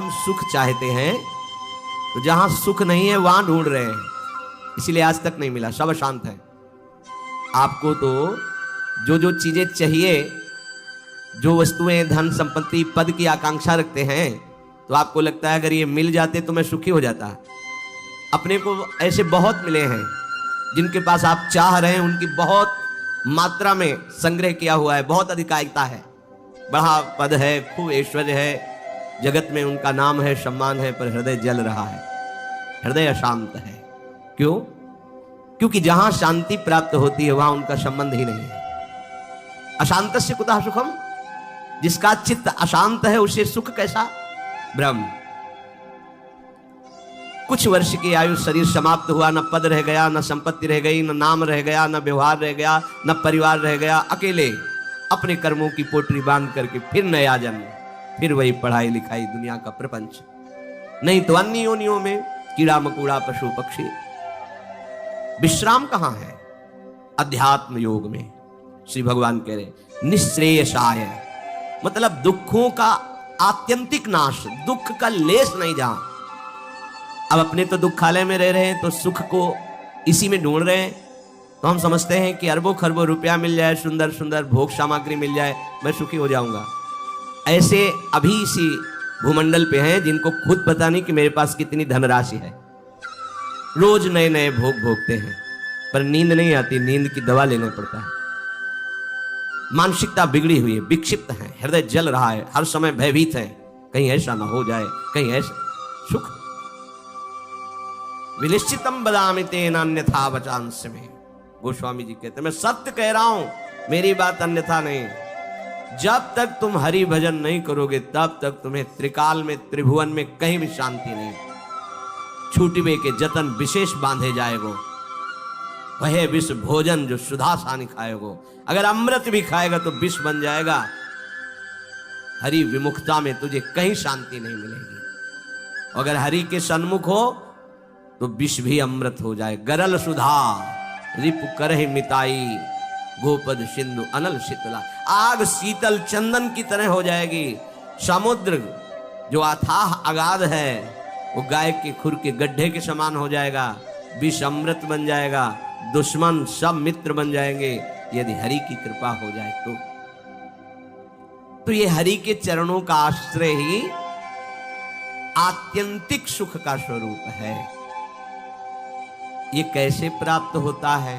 हम सुख चाहते हैं तो जहां सुख नहीं है वहां ढूंढ रहे हैं, इसलिए आज तक नहीं मिला, सब अशांत है। आपको तो जो जो चीजें चाहिए, जो वस्तुएं, धन संपत्ति, पद की आकांक्षा रखते हैं, तो आपको लगता है अगर ये मिल जाते तो मैं सुखी हो जाता। अपने को ऐसे बहुत मिले हैं जिनके पास आप चाह रहे हैं, उनकी बहुत मात्रा में संग्रह किया हुआ है, बहुत अधिकारिता है, बड़ा पद है, खूब ऐश्वर्य है, जगत में उनका नाम है, सम्मान है, पर हृदय जल रहा है, हृदय अशांत है। क्यों? क्योंकि जहां शांति प्राप्त होती है वहां उनका संबंध ही नहीं है। अशांतस्य कुतः सुखम, जिसका चित्त अशांत है उसे सुख कैसा? ब्रह्म। कुछ वर्ष की आयु, शरीर समाप्त हुआ, न पद रह गया, न संपत्ति रह गई, न नाम रह गया, न व्यवहार रह गया, न परिवार रह गया, अकेले अपने कर्मों की पोटली बांध करके फिर नया जन्म, फिर वही पढ़ाई लिखाई, दुनिया का प्रपंच, नहीं तो अन्य योनियों में कीड़ा मकोड़ा, पशु पक्षी। विश्राम कहां है? अध्यात्म योग में। श्री भगवान कह रहे निश्रेयसाय, मतलब दुखों का आत्यंतिक नाश, दुख का लेस नहीं जहां। अब अपने तो दुखालय में रह रहे हैं तो सुख को इसी में ढूंढ रहे हैं, तो हम समझते हैं कि अरबों खरबों रुपया मिल जाए, सुंदर सुंदर भोग सामग्री मिल जाए, मैं सुखी हो जाऊंगा। ऐसे अभी इसी भूमंडल पे हैं जिनको खुद पता नहीं कि मेरे पास कितनी धनराशि है, रोज नए नए भोग भोगते हैं, पर नींद नहीं आती, नींद की दवा लेना पड़ता है। मानसिकता बिगड़ी हुई है, विक्षिप्त है, हृदय जल रहा है, हर समय भयभीत है, कहीं ऐसा ना हो जाए, कहीं ऐसा। सुख विनिश्चितम बदामि तेन अन्यथा वचांस्य में, गोस्वामी जी कहते हैं मैं सत्य कह रहा हूं, मेरी बात अन्यथा नहीं। जब तक तुम हरि भजन नहीं करोगे तब तक तुम्हें त्रिकाल में, त्रिभुवन में कहीं भी शांति नहीं। छूटिबे के जतन विशेष बांधे जाएगो, वह विष भोजन जो सुधा सानी खाएगो। अगर अमृत भी खाएगा तो विष बन जाएगा। हरि विमुखता में तुझे कहीं शांति नहीं मिलेगी। अगर हरि के सन्मुख हो तो विष भी अमृत हो जाए। गरल सुधा रिपु करहि मिताई, गोपद सिंधु अनल शीतला। आग शीतल चंदन की तरह हो जाएगी। समुद्र जो अथाह अगाध है वो गाय के खुर के गड्ढे के समान हो जाएगा। विष अमृत बन जाएगा। दुश्मन सब मित्र बन जाएंगे यदि हरि की कृपा हो जाए तो ये हरि के चरणों का आश्रय ही आत्यंतिक सुख का स्वरूप है। ये कैसे प्राप्त होता है?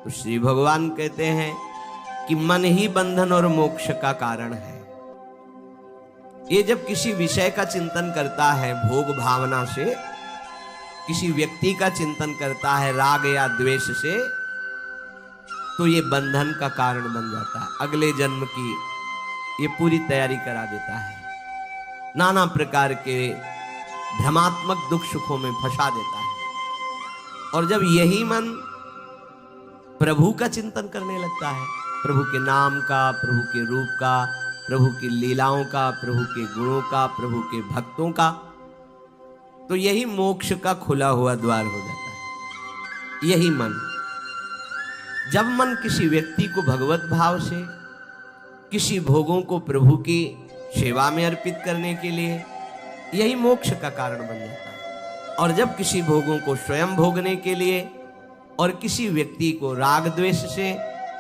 तो श्री भगवान कहते हैं कि मन ही बंधन और मोक्ष का कारण है। ये जब किसी विषय का चिंतन करता है भोग भावना से, किसी व्यक्ति का चिंतन करता है राग या द्वेष से, तो ये बंधन का कारण बन जाता है। अगले जन्म की ये पूरी तैयारी करा देता है, नाना प्रकार के भ्रमात्मक दुख सुखों में फंसा देता है। और जब यही मन प्रभु का चिंतन करने लगता है, प्रभु के नाम का, प्रभु के रूप का, प्रभु की लीलाओं का, प्रभु के गुणों का, प्रभु के भक्तों का, तो यही मोक्ष का खुला हुआ द्वार हो जाता है। यही मन, जब मन किसी व्यक्ति को भगवत भाव से, किसी भोगों को प्रभु की सेवा में अर्पित करने के लिए, यही मोक्ष का कारण बन जाता है। और जब किसी भोगों को स्वयं भोगने के लिए और किसी व्यक्ति को राग द्वेष से,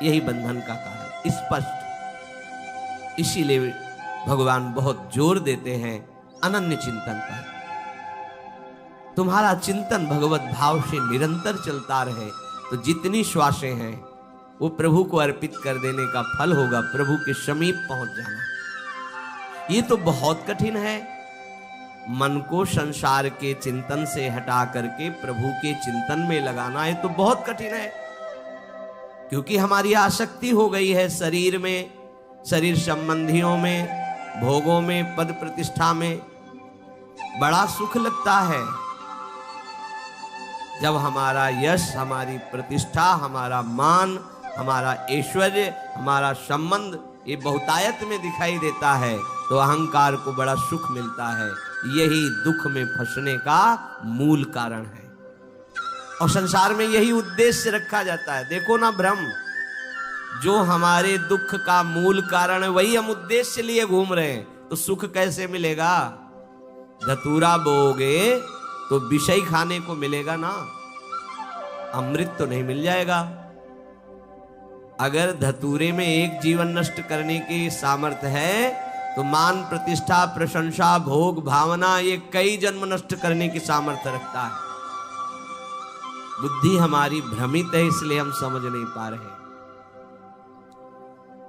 यही बंधन का कारण स्पष्ट। इसीलिए भगवान बहुत जोर देते हैं अनन्य चिंतन पर। तुम्हारा चिंतन भगवत भाव से निरंतर चलता रहे तो जितनी श्वासें हैं वो प्रभु को अर्पित कर देने का फल होगा, प्रभु के समीप पहुंच जाना। ये तो बहुत कठिन है। मन को संसार के चिंतन से हटा करके प्रभु के चिंतन में लगाना, ये तो बहुत कठिन है, क्योंकि हमारी आसक्ति हो गई है शरीर में, शरीर संबंधियों में, भोगों में, पद प्रतिष्ठा में। बड़ा सुख लगता है जब हमारा यश, हमारी प्रतिष्ठा, हमारा मान, हमारा ऐश्वर्य, हमारा संबंध ये बहुतायत में दिखाई देता है, तो अहंकार को बड़ा सुख मिलता है। यही दुख में फंसने का मूल कारण है और संसार में यही उद्देश्य रखा जाता है। देखो ना ब्रह्म, जो हमारे दुख का मूल कारण है वही हम उद्देश्य लिए घूम रहे हैं, तो सुख कैसे मिलेगा? धतूरा बोओगे तो विषय खाने को मिलेगा ना, अमृत तो नहीं मिल जाएगा। अगर धतूरे में एक जीवन नष्ट करने की सामर्थ्य है तो मान प्रतिष्ठा प्रशंसा भोग भावना ये कई जन्म नष्ट करने की सामर्थ्य रखता है। बुद्धि हमारी भ्रमित है, इसलिए हम समझ नहीं पा रहे।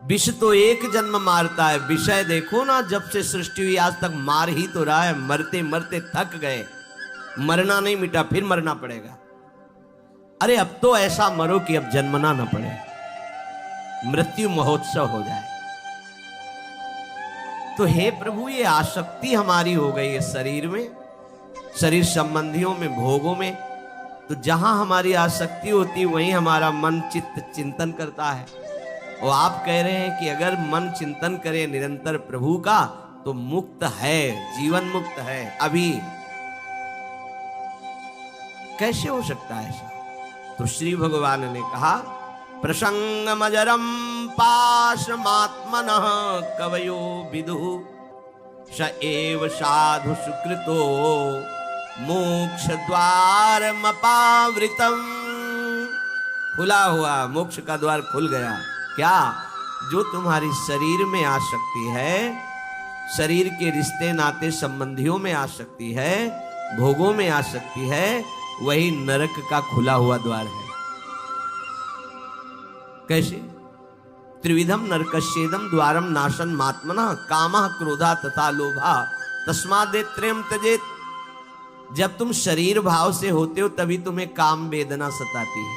विष तो एक जन्म मारता है, विषय देखो ना, जब से सृष्टि हुई आज तक मार ही तो रहा है। मरते मरते थक गए, मरना नहीं मिटा, फिर मरना पड़ेगा। अरे अब तो ऐसा मरो कि अब जन्मना न पड़े, मृत्यु महोत्सव हो जाए। तो हे प्रभु, ये आसक्ति हमारी हो गई है शरीर में, शरीर संबंधियों में, भोगों में। तो जहां हमारी आसक्ति होती वहीं हमारा मन चित्त चिंतन करता है। और आप कह रहे हैं कि अगर मन चिंतन करे निरंतर प्रभु का तो मुक्त है, जीवन मुक्त है। अभी कैसे हो सकता है ऐसा? तो श्री भगवान ने कहा, प्रसंगमजरम पाशमात्मनः कवयो विदुः स एव साधु सुकृतो मोक्ष द्वारमपावृतम्। खुला हुआ मोक्ष का द्वार खुल गया। क्या? जो तुम्हारी शरीर में आसक्ति है, शरीर के रिश्ते नाते संबंधियों में आसक्ति है, भोगों में आसक्ति है, वही नरक का खुला हुआ द्वार है। कैसे? त्रिविधम नरकस्येदम द्वारम नाशन मात्मनः कामः क्रोधा तथा लोभा तस्मादेत्रयम् त्यजेत। जब तुम शरीर भाव से होते हो तभी तुम्हें काम वेदना सताती है।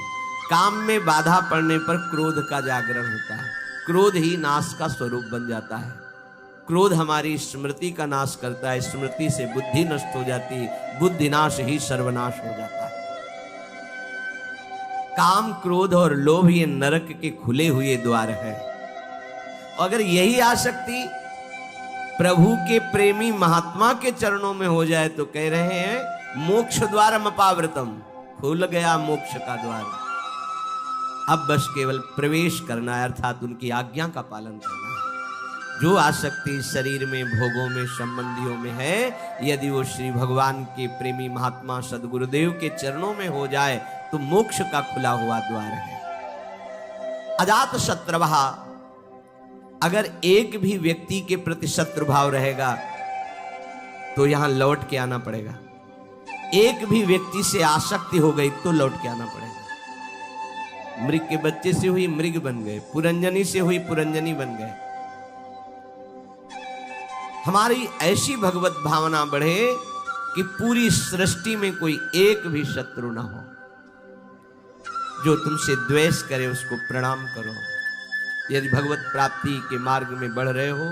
काम में बाधा पड़ने पर क्रोध का जागरण होता है, क्रोध ही नाश का स्वरूप बन जाता है। क्रोध हमारी स्मृति का नाश करता है, स्मृति से बुद्धि नष्ट हो जाती है, बुद्धि नाश ही सर्वनाश हो जाता है। काम क्रोध और लोभ ये नरक के खुले हुए द्वार है। अगर यही आसक्ति प्रभु के प्रेमी महात्मा के चरणों में हो जाए तो कह रहे हैं मोक्ष द्वारम अपावृतम, खुल गया मोक्ष का द्वार। अब बस केवल प्रवेश करना है, अर्थात उनकी आज्ञा का पालन करना है। जो आसक्ति शरीर में, भोगों में, संबंधियों में है, यदि वो श्री भगवान के प्रेमी महात्मा सदगुरुदेव के चरणों में हो जाए तो मोक्ष का खुला हुआ द्वार है। अजात शत्रुवः, अगर एक भी व्यक्ति के प्रति शत्रु भाव रहेगा तो यहां लौट के आना पड़ेगा। एक भी व्यक्ति से आसक्ति हो गई तो लौट के आना पड़ेगा। मृग के बच्चे से हुई मृग बन गए, पुरंजनी से हुई पुरंजनी बन गए। हमारी ऐसी भगवत भावना बढ़े कि पूरी सृष्टि में कोई एक भी शत्रु ना हो। जो तुमसे द्वेष करे उसको प्रणाम करो। यदि भगवत प्राप्ति के मार्ग में बढ़ रहे हो,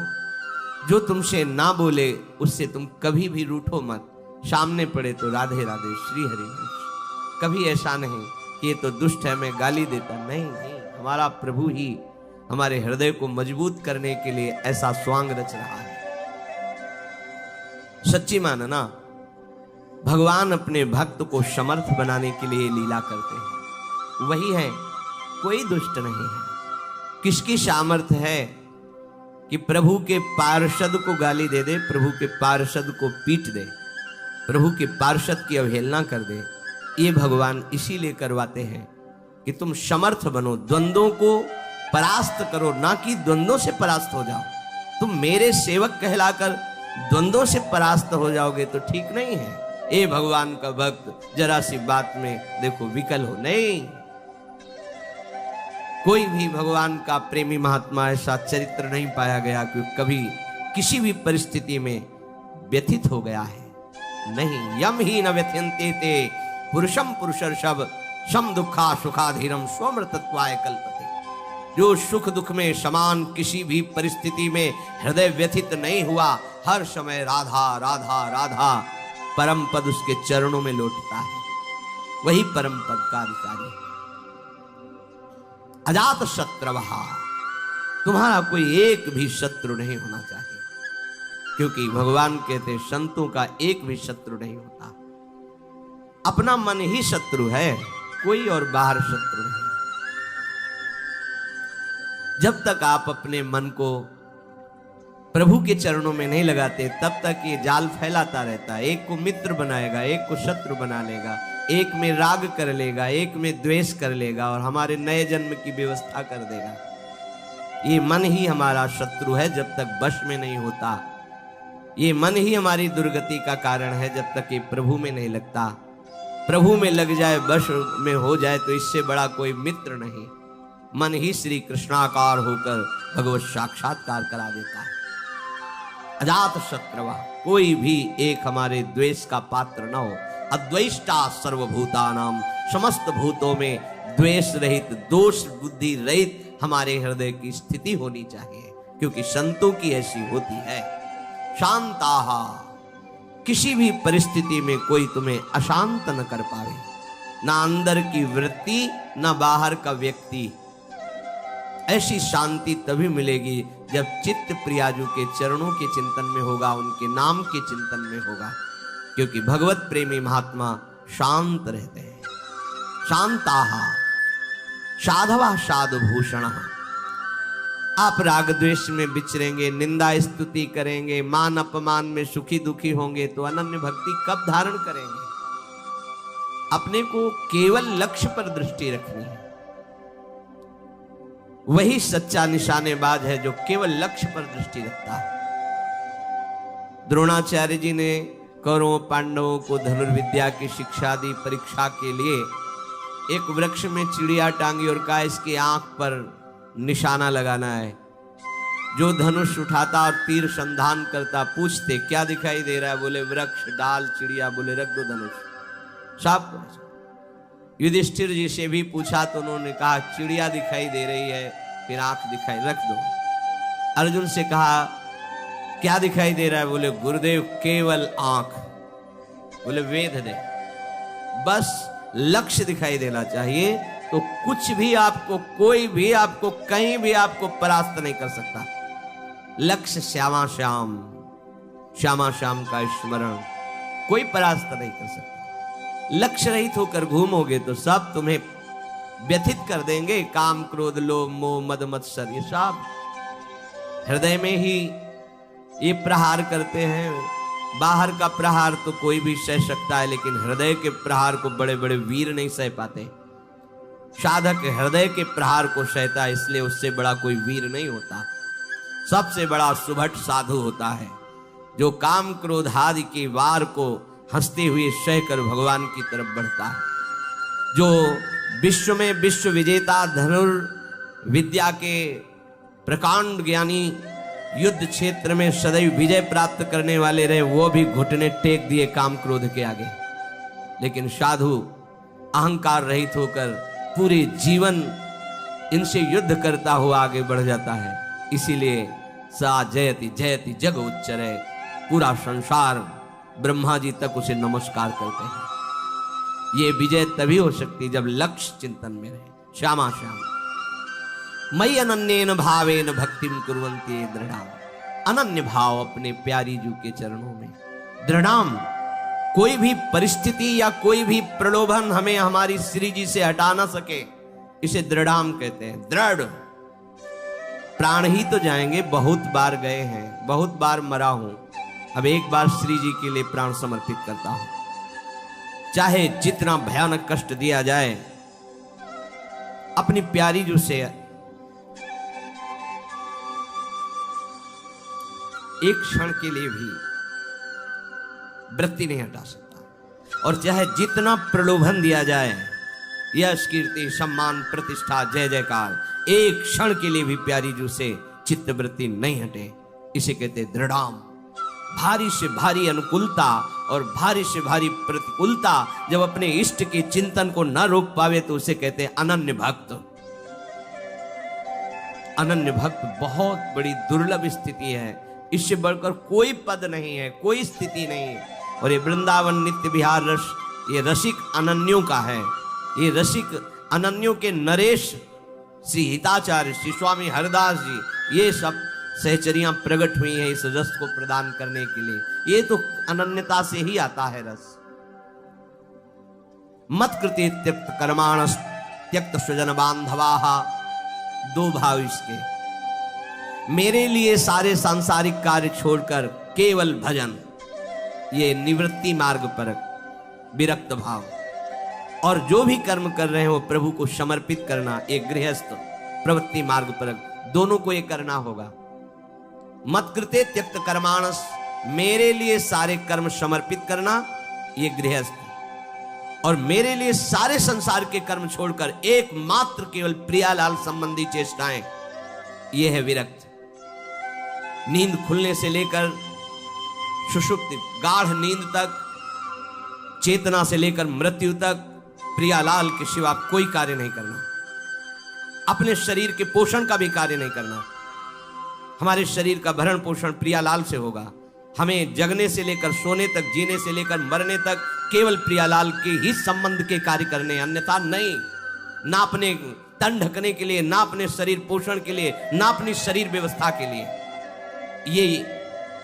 जो तुमसे ना बोले उससे तुम कभी भी रूठो मत। सामने पड़े तो राधे राधे श्री हरि। कभी ऐसा नहीं कि ये तो दुष्ट है मैं गाली देता, नहीं नहीं, हमारा प्रभु ही हमारे हृदय को मजबूत करने के लिए ऐसा स्वांग रच रहा है। सच्ची मानना, भगवान अपने भक्त को समर्थ बनाने के लिए लीला करते हैं। वही है, कोई दुष्ट नहीं है। किसकी सामर्थ्य है कि प्रभु के पार्षद को गाली दे दे, प्रभु के पार्षद को पीट दे, प्रभु के पार्षद की अवहेलना कर दे? ये भगवान इसीलिए करवाते हैं कि तुम समर्थ बनो, द्वंद्वों को परास्त करो, ना कि द्वंद्वों से परास्त हो जाओ। तुम मेरे सेवक कहलाकर द्वंद्वों से परास्त हो जाओगे तो ठीक नहीं है। ए भगवान का भक्त जरा सी बात में देखो विकल हो, नहीं। कोई भी भगवान का प्रेमी महात्मा ऐसा चरित्र नहीं पाया गया कि कभी किसी भी परिस्थिति में व्यथित हो गया है। नहीं, यम ही न व्यथ्यन्ते ते पुरुषम पुरुषर्षभ सम दुखा सुखाधीरम स्वमृतत्वाय कल्पते। जो सुख दुख में समान किसी भी परिस्थिति में हृदय व्यथित नहीं हुआ, हर समय राधा राधा राधा परम पद उसके चरणों में लौटता है, वही परम पद का अधिकारी है। अजात शत्रुवः, तुम्हारा कोई एक भी शत्रु नहीं होना चाहिए, क्योंकि भगवान कहते संतों का एक भी शत्रु नहीं होता। अपना मन ही शत्रु है, कोई और बाहर शत्रु नहीं। जब तक आप अपने मन को प्रभु के चरणों में नहीं लगाते तब तक ये जाल फैलाता रहता है। एक को मित्र बनाएगा, एक को शत्रु बना लेगा, एक में राग कर लेगा, एक में द्वेष कर लेगा और हमारे नए जन्म की व्यवस्था कर देगा। ये मन ही हमारा शत्रु है जब तक वश में नहीं होता। ये मन ही हमारी दुर्गति का कारण है जब तक ये प्रभु में नहीं लगता। प्रभु में लग जाए, वश में हो जाए तो इससे बड़ा कोई मित्र नहीं। मन ही श्री कृष्णाकार होकर भगवत साक्षात्कार करा देता है। अजात शत्रवा, कोई भी एक हमारे द्वेष का पात्र न हो। अद्वेष्टा सर्वभूतानाम, समस्त भूतों में द्वेष रहित, दोष बुद्धि रहित हमारे हृदय की स्थिति होनी चाहिए, क्योंकि संतों की ऐसी होती है। शांताहा, किसी भी परिस्थिति में कोई तुम्हें अशांत न कर पावे, ना अंदर की वृत्ति ना बाहर का व्यक्ति। ऐसी शांति तभी मिलेगी जब चित्त प्रियाजू के चरणों के चिंतन में होगा, उनके नाम के चिंतन में होगा, क्योंकि भगवत प्रेमी महात्मा शांत रहते हैं। शांताहा साधवा साधुभूषण। आप राग द्वेष में विचरेंगे, निंदा स्तुति करेंगे, मान अपमान में सुखी दुखी होंगे तो अनन्य भक्ति कब धारण करेंगे? अपने को केवल लक्ष्य पर दृष्टि रखनी है। वही सच्चा निशानेबाज है जो केवल लक्ष्य पर दृष्टि रखता है। द्रोणाचार्य जी ने कौरवों पांडवों को धनुर्विद्या की शिक्षा दी। परीक्षा के लिए एक वृक्ष में चिड़िया टांगी और कहा इसकी आंख पर निशाना लगाना है। जो धनुष उठाता और तीर संधान करता, पूछते क्या दिखाई दे रहा है? बोले वृक्ष, डाल, चिड़िया। बोले रख दो धनुष। साफ। युधिष्ठिर जी से भी पूछा तो उन्होंने कहा चिड़िया दिखाई दे रही है, फिर आंख दिखाई, रख दो। अर्जुन से कहा क्या दिखाई दे रहा है? बोले गुरुदेव केवल आंख। बोले वेद दे, बस लक्ष्य दिखाई देना चाहिए तो कुछ भी आपको, कोई भी आपको, कहीं भी आपको परास्त नहीं कर सकता। लक्ष्य श्यामा श्याम, श्यामा श्याम का स्मरण, कोई परास्त नहीं कर सकता। लक्ष्य रहित होकर घूमोगे तो सब तुम्हें व्यथित कर देंगे। काम क्रोध लोभ मोह मद मत्सर, ये सब हृदय में ही ये प्रहार करते हैं। बाहर का प्रहार तो कोई भी सह सकता है, लेकिन हृदय के प्रहार को बड़े बड़े वीर नहीं सह पाते। साधक हृदय के प्रहार को सहता है, इसलिए उससे बड़ा कोई वीर नहीं होता। सबसे बड़ा सुभट साधु होता है जो काम क्रोध आदि के वार को हंसते हुए सहकर भगवान की तरफ बढ़ता है। जो विश्व में विश्व विजेता धनुर्विद्या के प्रकांड ज्ञानी, युद्ध क्षेत्र में सदैव विजय प्राप्त करने वाले रहे, वो भी घुटने टेक दिए काम क्रोध के आगे। लेकिन साधु अहंकार रहित होकर पूरे जीवन इनसे युद्ध करता हुआ आगे बढ़ जाता है। इसीलिए सा जयति जयति जग उच्चरे, पूरा संसार ब्रह्मा जी तक उसे नमस्कार करते हैं। ये विजय तभी हो सकती जब लक्ष्य चिंतन में रहे। श्यामा श्याम मई अनन्येन भावेन भक्तिम कुर्वन्ति दृढ़ाम। अनन्य भाव अपने प्यारी जू के चरणों में। दृढ़ाम, कोई भी परिस्थिति या कोई भी प्रलोभन हमें हमारी श्री जी से हटा ना सके, इसे दृढ़ाम कहते हैं। दृढ़, प्राण ही तो जाएंगे, बहुत बार गए हैं, बहुत बार मरा हूं, अब एक बार श्री जी के लिए प्राण समर्पित करता हूं। चाहे जितना भयानक कष्ट दिया जाए, अपनी प्यारी जू से एक क्षण के लिए भी वृत्ति नहीं हटा सकता। और चाहे जितना प्रलोभन दिया जाए, यश कीर्ति सम्मान प्रतिष्ठा जय जयकार, एक क्षण के लिए भी प्यारी जू से चित्त वृत्ति नहीं हटे, इसे कहते दृढ़ाम। भारी से भारी अनुकूलता और भारी से भारी प्रतिकूलता जब अपने इष्ट के चिंतन को न रोक पावे तो उसे कहते हैं अनन्य भक्त। अनन्य भक्त बहुत बड़ी दुर्लभ स्थिति है, इससे बढ़कर कोई पद नहीं है, कोई स्थिति नहीं है। और ये वृंदावन नित्य विहार रस, ये रसिक अनन्यों का है। ये रसिक अनन्यों के नरेश श्री हिताचार्य, श्री स्वामी हरदास जी, ये सब सहचरियां प्रकट हुई हैं इस रस को प्रदान करने के लिए। ये तो अनन्यता से ही आता है रस। मत कृते त्यक्त कर्माणस त्यक्त स्वजन बांधवाहा, दो भाव इसके। मेरे लिए सारे सांसारिक कार्य छोड़कर केवल भजन, ये निवृत्ति मार्ग पर विरक्त भाव, और जो भी कर्म कर रहे हैं वो प्रभु को समर्पित करना, एक गृहस्थ प्रवृत्ति मार्ग पर, दोनों को ये करना होगा। मत कृते त्यक्त कर्माणस, मेरे लिए सारे कर्म समर्पित करना, ये गृहस्थ, और मेरे लिए सारे संसार के कर्म छोड़कर एकमात्र केवल प्रियालाल संबंधी चेष्टाएं, ये है विरक्त। नींद खुलने से लेकर सुषुप्ति गाढ़ नींद तक, चेतना से लेकर मृत्यु तक प्रियालाल के सिवा कोई कार्य नहीं करना। अपने शरीर के पोषण का भी कार्य नहीं करना। हमारे शरीर का भरण पोषण प्रियालाल से होगा। हमें जगने से लेकर सोने तक, जीने से लेकर मरने तक केवल प्रियालाल के ही संबंध के कार्य करने, अन्यथा नहीं। ना अपने तन ढकने के लिए, ना अपने शरीर पोषण के लिए, ना अपनी शरीर व्यवस्था के लिए। ये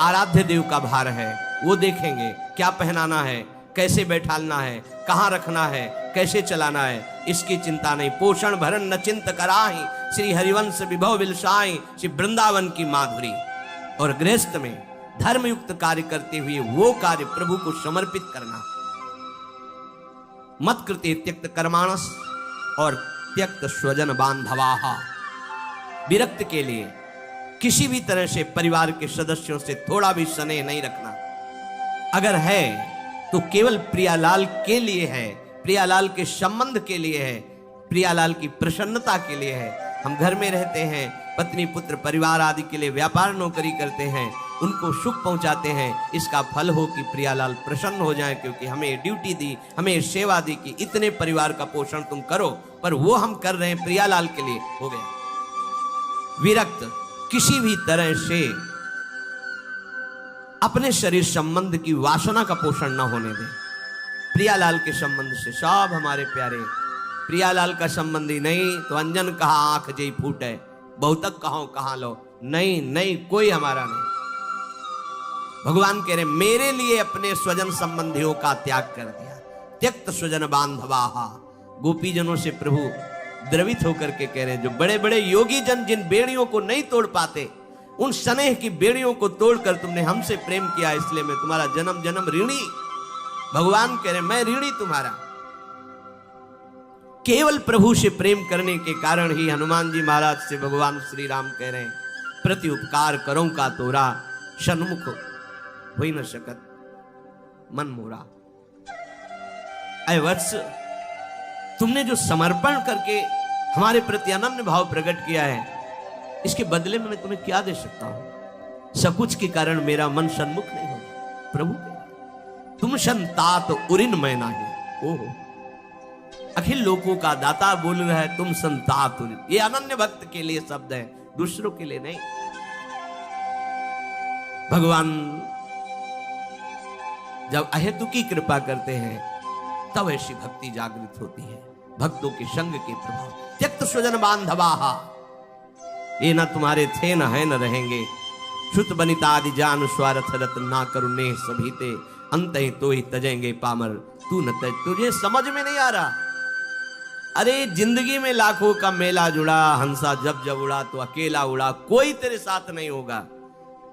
आराध्य देव का भार है, वो देखेंगे क्या पहनाना है, कैसे बैठालना है, कहाँ रखना है, कैसे चलाना है, इसकी चिंता नहीं। पोषण भरण न चिंत कराही, श्री हरिवंश विभव विलसाई, श्री वृंदावन की माधुरी। और गृहस्थ में धर्मयुक्त कार्य करते हुए वो कार्य प्रभु को समर्पित करना। मत कृते त्यक्त कर्माणस और त्यक्त स्वजन बांधवाहा, विरक्त के लिए किसी भी तरह से परिवार के सदस्यों से थोड़ा भी स्नेह नहीं रखना। अगर है तो केवल प्रियालाल के लिए है, प्रियालाल के संबंध के लिए है, प्रियालाल की प्रसन्नता के लिए है। हम घर में रहते हैं, पत्नी पुत्र परिवार आदि के लिए व्यापार नौकरी करते हैं, उनको सुख पहुंचाते हैं। इसका फल हो कि प्रियालाल प्रसन्न हो जाए, क्योंकि हमें ड्यूटी दी, हमें सेवा दी कि इतने परिवार का पोषण तुम करो, पर वो हम कर रहे हैं प्रियालाल के लिए, हो गया। विरक्त किसी भी तरह से अपने शरीर संबंध की वासना का पोषण न होने दें। प्रियालाल के संबंध से सब हमारे प्यारे, प्रियालाल का संबंधी नहीं तो अंजन कहा आंख जई फूटे, बहुतक कहो कहाँ लो, नहीं नहीं कोई हमारा नहीं। भगवान कह रहे मेरे लिए अपने स्वजन संबंधियों का त्याग कर दिया। त्यक्त स्वजन बांधवाहा, गोपीजनों से प्रभु द्रवित होकर के कह रहे, जो बड़े बड़े योगी जन जिन बेड़ियों को नहीं तोड़ पाते, उन स्नेह की बेड़ियों को तोड़कर तुमने हमसे प्रेम किया, इसलिए मैं तुम्हारा जन्म जन्म ऋणी। भगवान कह रहे मैं ऋणी तुम्हारा। केवल प्रभु से प्रेम करने के कारण ही हनुमान जी महाराज से भगवान श्री राम कह रहे हैं, प्रति उपकार करो का तोरा, सन्मुख हो न सकत मन मोरा। अय वत्स, तुमने जो समर्पण करके हमारे प्रति अनन्य भाव प्रकट किया है, इसके बदले में मैं तुम्हें क्या दे सकता हूं। सकुच के कारण मेरा मन सन्मुख नहीं हो। प्रभु तुम संतात उरिन मैं नाही। ओहो, अखिल लोकों का दाता बोल रहा है, तुम संतात उरिन। ये अनन्य भक्त के लिए शब्द है, दूसरों के लिए नहीं। भगवान जब अहेतुकी कृपा करते हैं तब ऐसी भक्ति जागृत होती है, भक्तों के संग के प्रभाव। त्यक्त स्वजन बांधवाहा, ये न तुम्हारे थे न है न रहेंगे। श्रुत बनिता आदि जान स्वार्थ रत ना करुणे सभीते, अंत ही तो ही तजेंगे पामर तू न तज। तुझे समझ में नहीं आ रहा। अरे जिंदगी में लाखों का मेला जुड़ा, हंसा जब जब उड़ा तो अकेला उड़ा, कोई तेरे साथ नहीं होगा।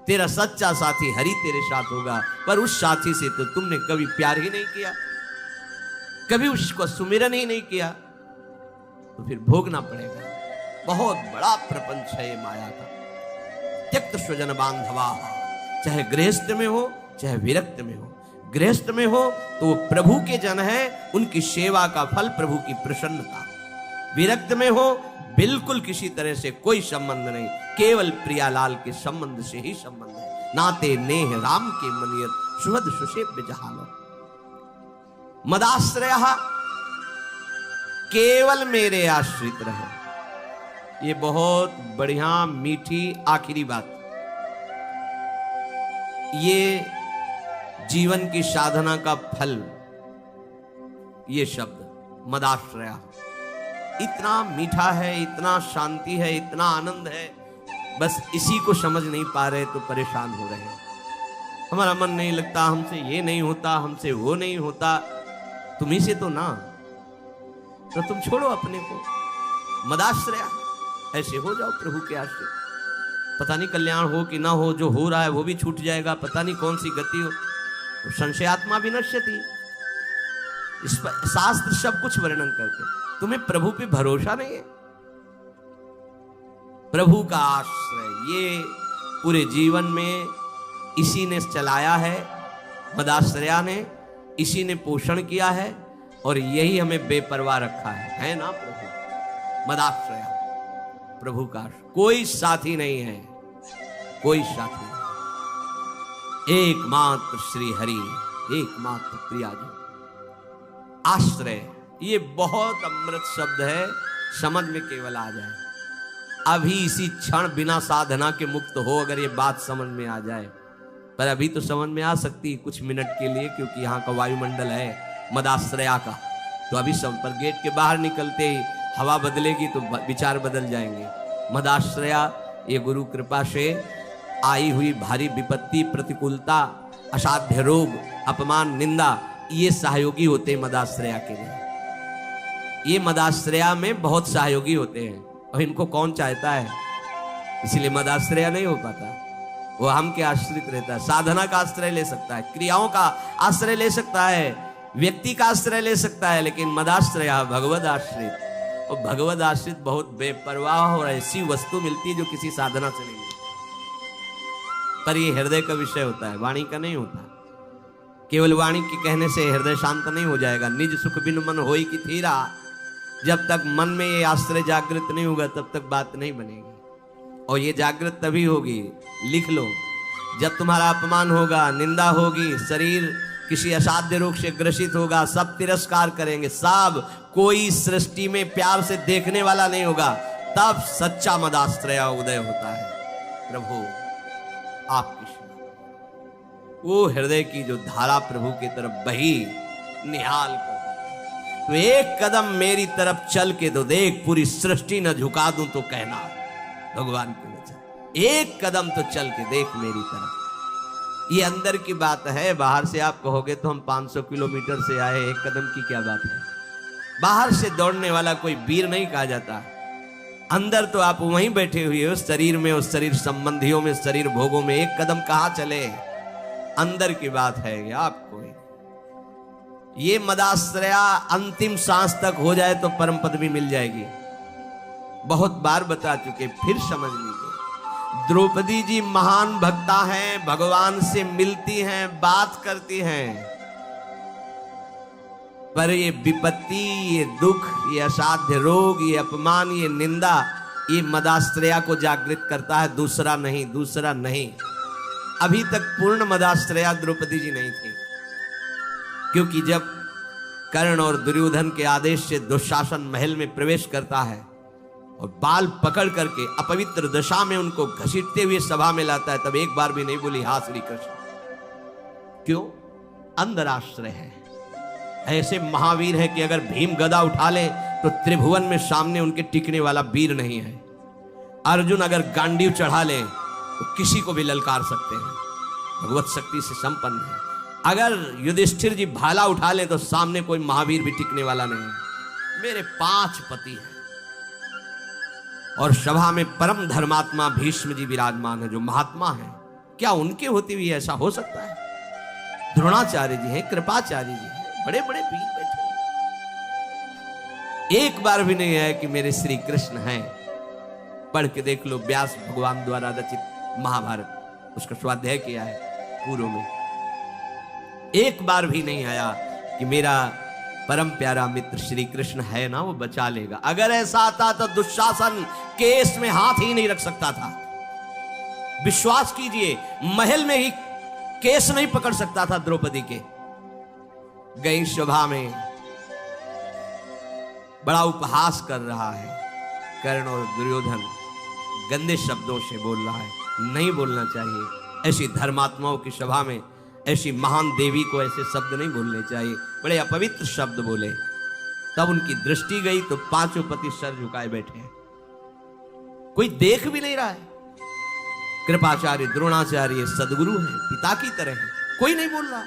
तेरा सच्चा साथी हरि तेरे साथ होगा, पर उस साथी से तो तुमने कभी प्यार ही नहीं किया, कभी उसको सुमिरन ही नहीं किया, तो फिर भोगना पड़ेगा। बहुत बड़ा प्रपंच है ये माया का। त्यक्त स्वजन बांधवा, चाहे गृहस्थ में हो चाहे विरक्त में हो। गृहस्थ में हो तो वो प्रभु के जन है, उनकी सेवा का फल प्रभु की प्रसन्नता। विरक्त में हो बिल्कुल किसी तरह से कोई संबंध नहीं, केवल प्रियालाल के संबंध से ही संबंध है। नाते नेह राम के मनियत, सुहद सुसेव्य जहालो। मदाश्रय, केवल मेरे आश्रित रहे। ये बहुत बढ़िया मीठी आखिरी बात। ये जीवन की साधना का फल, ये शब्द मदाश्रया इतना मीठा है, इतना शांति है, इतना आनंद है। बस इसी को समझ नहीं पा रहे तो परेशान हो रहे हैं। हमारा मन नहीं लगता, हमसे ये नहीं होता, हमसे वो नहीं होता। तुम्ही से तो ना, तो तुम छोड़ो अपने को, मदाश्रया ऐसे हो जाओ प्रभु के आश्रित। पता नहीं कल्याण हो कि ना हो, जो हो रहा है वो भी छूट जाएगा, पता नहीं कौन सी गति हो। तो संशयात्मा विनश्यति, इस पर शास्त्र सब कुछ वर्णन करते। तुम्हें प्रभु पे भरोसा नहीं है, प्रभु का आश्रय ये पूरे जीवन में इसी ने चलाया है, मदाश्रया ने, इसी ने पोषण किया है और यही हमें बेपरवाह रखा है ना प्रभु। मदाश्रया प्रभु का कोई साथी नहीं है, कोई साथी नहीं, एकमात्र श्री हरि, एकमात्र प्रिया जी। आश्रय ये बहुत अमृत शब्द है, समझ में केवल आ जाए। अभी इसी क्षण बिना साधना के मुक्त हो, अगर ये बात समझ में आ जाए, पर अभी तो समझ में आ सकती कुछ मिनट के लिए, क्योंकि यहाँ का वायुमंडल है मदाश्रया का। तो अभी सब पर गेट के बाहर निकलते ही हवा बदलेगी तो विचार बदल जाएंगे। मदाश्रया ये गुरु कृपा से आई हुई भारी विपत्ति, प्रतिकूलता, असाध्य रोग, अपमान, निंदा, ये सहयोगी होते हैं मदाश्रया के लिए। ये मदाश्रया में बहुत सहयोगी होते हैं और इनको कौन चाहता है, इसलिए मदाश्रया नहीं हो पाता। वो हम के आश्रित रहता है, साधना का आश्रय ले सकता है, क्रियाओं का आश्रय ले सकता है, व्यक्ति का आश्रय ले सकता है, लेकिन मदाश्रया भगवद आश्रित, और भगवद आश्रित बहुत बेपरवाह और ऐसी वस्तु मिलती है जो किसी साधना से नहीं मिलती। पर ये हृदय का विषय होता है, वाणी का नहीं होता। केवल वाणी के कहने से हृदय शांत नहीं हो जाएगा। निज सुख बिन मन होई की थीरा, जब तक मन में ये आश्रय जागृत नहीं होगा तब तक बात नहीं बनेगी। और ये जागृत तभी होगी, लिख लो, जब तुम्हारा अपमान होगा, निंदा होगी, शरीर किसी असाध्य रोग से ग्रसित होगा, सब तिरस्कार करेंगे, सब, कोई सृष्टि में प्यार से देखने वाला नहीं होगा, तब सच्चा मदाश्रया उदय होता है। प्रभु आपकी वो हृदय की जो धारा प्रभु की तरफ बही, निहाल कर, तो एक कदम मेरी तरफ चल के तो देख, पूरी सृष्टि न झुका दूं तो कहना, भगवान के वचन, एक कदम तो चल के देख मेरी तरफ। ये अंदर की बात है, बाहर से आप कहोगे तो हम 500 किलोमीटर से आए, एक कदम की क्या बात है। बाहर से दौड़ने वाला कोई वीर नहीं कहा जाता, अंदर तो आप वहीं बैठे हुए हो, शरीर में, उस शरीर संबंधियों में, शरीर भोगों में, एक कदम कहां चले, अंदर की बात है। आपको ये मदाश्रया अंतिम सांस तक हो जाए तो परम पद भी मिल जाएगी। बहुत बार बता चुके, फिर समझ लीजिए। द्रौपदी जी महान भक्ता हैं, भगवान से मिलती हैं, बात करती हैं, पर ये विपत्ति, ये दुख, ये असाध्य रोग, ये अपमान, ये निंदा, ये मदाश्रया को जागृत करता है, दूसरा नहीं, दूसरा नहीं। अभी तक पूर्ण मदाश्रया द्रौपदी जी नहीं थी, क्योंकि जब कर्ण और दुर्योधन के आदेश से दुशासन महल में प्रवेश करता है और बाल पकड़ करके अपवित्र दशा में उनको घसीटते हुए सभा में लाता है, तब एक बार भी नहीं बोली हा श्री कृष्ण। क्यों? अंदर आश्रय है। ऐसे महावीर है कि अगर भीम गदा उठा ले तो त्रिभुवन में सामने उनके टिकने वाला वीर नहीं है। अर्जुन अगर गांडीव चढ़ा ले तो किसी को भी ललकार सकते हैं, भगवत शक्ति से संपन्न है। अगर युधिष्ठिर जी भाला उठा ले तो सामने कोई महावीर भी टिकने वाला नहीं है। मेरे 5 पति हैं और सभा में परम धर्मात्मा भीष्म जी विराजमान है, जो महात्मा है। क्या उनके होते हुए ऐसा हो सकता है? द्रोणाचार्य जी हैं, कृपाचार्य जी हैं, बड़े बड़े वीर बैठे। एक बार भी नहीं है कि मेरे श्री कृष्ण हैं। पढ़ के देख लो, व्यास भगवान द्वारा रचित महाभारत, उसका स्वाध्याय किया है पूर्व में। एक बार भी नहीं आया कि मेरा परम प्यारा मित्र श्री कृष्ण है ना, वो बचा लेगा। अगर ऐसा आता तो दुशासन केस में हाथ ही नहीं रख सकता था। विश्वास कीजिए, महल में ही केस नहीं पकड़ सकता था द्रौपदी के। गई सभा में बड़ा उपहास कर रहा है कर्ण और दुर्योधन, गंदे शब्दों से बोल रहा है। नहीं बोलना चाहिए ऐसी धर्मात्माओं की सभा में, ऐसी महान देवी को ऐसे शब्द नहीं बोलने चाहिए, बड़े अपवित्र शब्द बोले। तब उनकी दृष्टि गई तो 5 पति सर झुकाए बैठे हैं, कोई देख भी नहीं रहा है। कृपाचार्य, द्रोणाचार्य सदगुरु हैं, पिता की तरह हैं, कोई नहीं बोल रहा।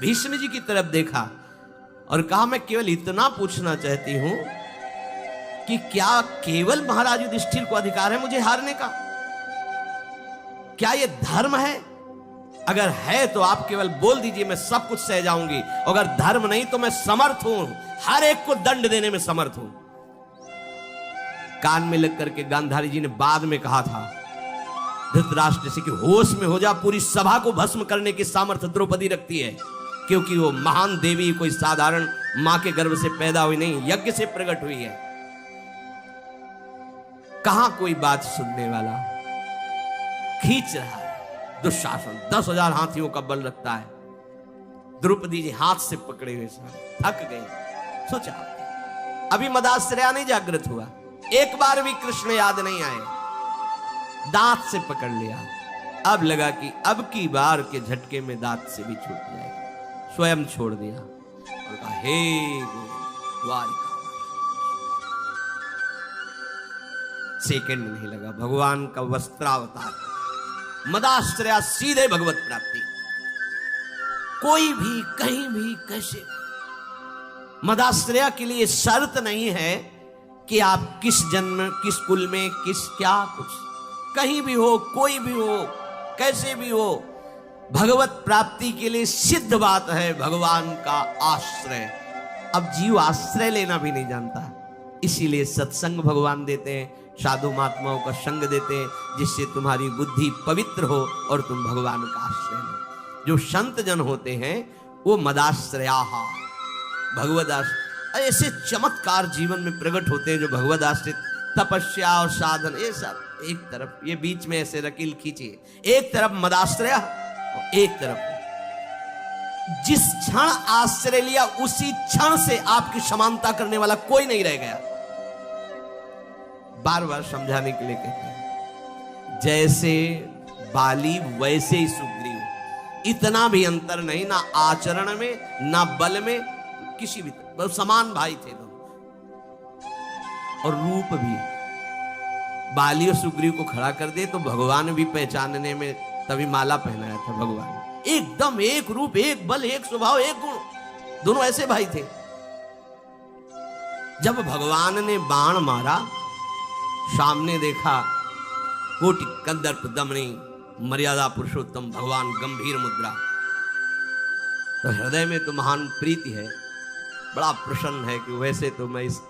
भीष्म जी की तरफ देखा और कहा, मैं केवल इतना पूछना चाहती हूं कि क्या केवल महाराज युधिष्ठिर को अधिकार है मुझे हारने का? क्या ये धर्म है? अगर है तो आप केवल बोल दीजिए, मैं सब कुछ सह जाऊंगी। अगर धर्म नहीं तो मैं समर्थ हूं, हर एक को दंड देने में समर्थ हूं। कान में लग करके गांधारी जी ने बाद में कहा था धृतराष्ट्र से कि होश में हो जा, पूरी सभा को भस्म करने की सामर्थ्य द्रौपदी रखती है, क्योंकि वो महान देवी कोई साधारण मां के गर्भ से पैदा हुई नहीं, यज्ञ से प्रकट हुई है। कहां कोई बात सुनने वाला? खींच रहा है दुशासन, 10,000 हाथियों का बल रखता है। द्रौपदी जी हाथ से पकड़े हुए थक गए। सोचा अभी मदाश्रया नहीं जागृत हुआ, एक बार भी कृष्ण याद नहीं आए, दांत से पकड़ लिया। अब लगा कि अब की बार के झटके में दांत से भी छूट जाएगा, स्वयं छोड़ दिया और कहा हे द्वारिका। सेकंड नहीं लगा, भगवान का वस्त्रावतार, मदाश्रया सीधे भगवत प्राप्ति। कोई भी कहीं भी कैसे, मदाश्रया के लिए शर्त नहीं है कि आप किस जन्म, किस कुल में, किस क्या कुछ, कहीं भी हो, कोई भी हो, कैसे भी हो, भगवत प्राप्ति के लिए सिद्ध बात है भगवान का आश्रय। अब जीव आश्रय लेना भी नहीं जानता, इसीलिए सत्संग भगवान देते हैं, साधु महात्माओं का संग देते हैं, जिससे तुम्हारी बुद्धि पवित्र हो और तुम भगवान का आश्रय लो। जो संत जन होते हैं वो मदाश्रया, भगवद आश्रय, ऐसे चमत्कार जीवन में प्रकट होते हैं जो भगवद आश्रित, तपस्या और साधन, ये सब एक तरफ, ये बीच में ऐसे रकील खींचिए, एक तरफ मदाश्रया और एक तरफ जिस क्षण आश्रय लिया उसी क्षण से आपकी समानता करने वाला कोई नहीं रह गया। बार बार समझाने के लिए कहते हैं, जैसे बाली वैसे ही सुग्रीव, इतना भी अंतर नहीं, ना आचरण में ना बल में, किसी भी तरह समान भाई थे दोनों। और रूप भी, बाली और सुग्रीव को खड़ा कर दे तो भगवान भी पहचानने में, तभी माला पहनाया था भगवान, एकदम एक रूप, एक बल, एक स्वभाव, एक गुण, दोनों ऐसे भाई थे। जब भगवान ने बाण मारा, सामने देखा कोटि कंदर्प दमनी मर्यादा पुरुषोत्तम भगवान, गंभीर मुद्रा, तो हृदय में तो महान प्रीति है, बड़ा प्रसन्न है कि वैसे तो मैं इस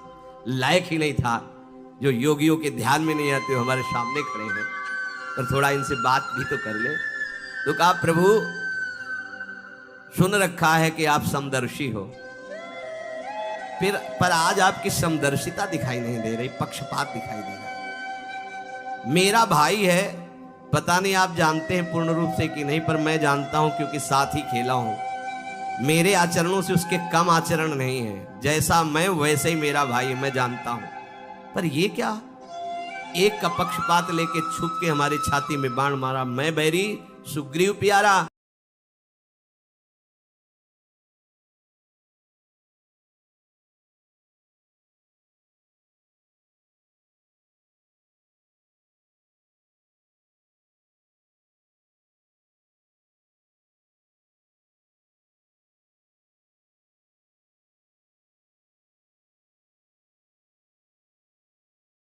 लायक ही नहीं था, जो योगियों के ध्यान में नहीं आते हमारे सामने खड़े हैं, पर थोड़ा इनसे बात भी तो कर ले। तो कहा प्रभु सुन रखा है कि आप समदर्शी हो, फिर पर आज आपकी समदर्शिता दिखाई नहीं दे रही, पक्षपात दिखाई दे रहा। मेरा भाई है, पता नहीं आप जानते हैं पूर्ण रूप से कि नहीं, पर मैं जानता हूं क्योंकि साथ ही खेला हूं। मेरे आचरणों से उसके कम आचरण नहीं है, जैसा मैं वैसे ही मेरा भाई, मैं जानता हूं। पर ये क्या, एक का पक्षपात लेके छुप के हमारी छाती में बाण मारा, मैं बैरी सुग्रीव प्यारा,